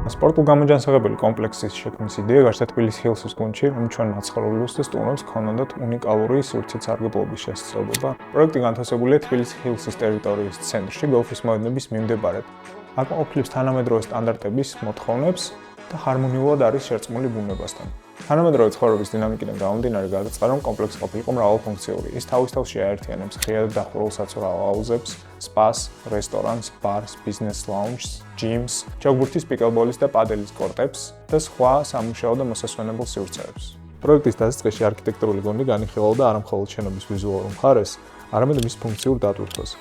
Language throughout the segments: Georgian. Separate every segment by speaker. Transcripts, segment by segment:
Speaker 1: სპორტულ გამოჯანსაღებელი კომპლექსის შექმნის იდეა გარდა თბილისის ჰილსის გუნდში, რომ ჩვენ მაცხოვრებელს და სტუმრებს ქონოდათ უნიკალური სივრცე სარგებლობის შესაძლებლობა. პროექტი განთავსებულია თბილისის ჰილსის ტერიტორიის ცენტრში, გოლფის მოედნების მიმდებარედ. აკმაყოფილებს თანამედროვე სტანდარტების მოთხოვნებს და ჰარმონიულად არის შერწყმული ბუნებასთან. თანამედროვე ცხოვრების დინამიკიდან გამომდინარე გადაწყდა, რომ კომპლექსი ყოფილიყო მრავალფუნქციური. ის თავის-თავში აერთიანებს ღიად დახურულ საცურაო აუზებს, სპას, რესტორანს, ბარს, ბიზნეს ლაუნჯს, ჯიმს, ჩოგბურთის, პიკელბოლის და პადელის კორტებს და სხვა სამუშაო და მოსასვენებელ სივრცეებს. პროექტის დასაწყისში არქიტექტურული გუნდი განიხილავდა არა მხოლოდ შენობის ვიზუალურ მხარეს, არამედ მის ფუნქციურ დატვირთვას.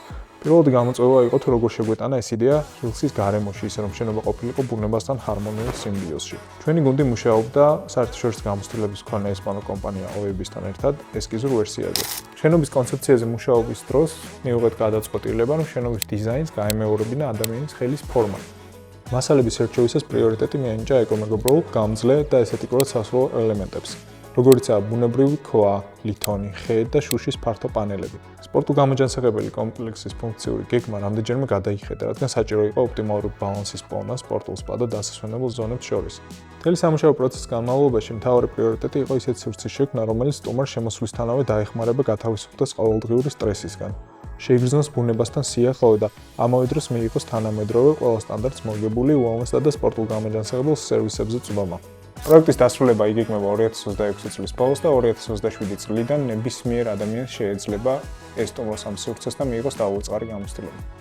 Speaker 1: პირველადი გამოწვევა იყო თუ როგორ შეგვეტანა ეს იდეა ჰილსის გარემოში, ისე რომ შენობა ყოფილიყო ბუნებასთან ჰარმონიულ სიმბიოზში. ჩვენი გუნდი მუშაობდა საერთაშორისო გამოცდილების მქონე ესპანურ კომპანია OEB-სთან ერთად ესკიზურ ვერსიაზე. შენობის კონცეფციაზე მუშაობის დროს მივიღეთ გადაწყვეტილება, რომ შენობის დიზაინს გაემეორებინა ადამიანის ხელის ფორმა. მასალების შერჩევისას პრიორიტეტი მიენიჭა ეკომეგობრულ, გამძლე და ესთეტიკურად სასურველ ელემენტებს. როგორიცაა ბუნებრივი ქვა, ლითონი, ხე და შუშის ფართო პანელები. სპორტულ გამოჯანსაღებელი კომპლექსის ფუნქციური გეგმა რამდენჯერმე გადაიხედა, რადგან საჭირო იყო ოპტიმალური ბალანსის პოვნა სპორტულ სპა და დასასვენებელ ზონებს შორის. მთელი სამუშაო პროცესის განმავლობაში მთავარი პრიორიტეტი იყო ისეთი სივრცის შექმნა, რომელიც სტუმარს შემოსვლისთანავე დაეხმარება გათავისუფლდეს ყოველდღიური სტრესისგან. შეიგრძნოს ბუნებასთან სიახლოვე და ამავე დროს მიიღოს თანამედროვე ყველა სტანდარტს მოგებული უამესად და სპორტულ გამოჯანსაღებელ სერვისებზე წვდომა. პროექტის დასრულება იგეგმება 2026 წლის ბოლოს და 2027 წლიდან ნებისმიერ ადამიანს შეეძლება ესტუმროს ამ სივრცეს და მიიღოს დაუწყარი გამოცდილება.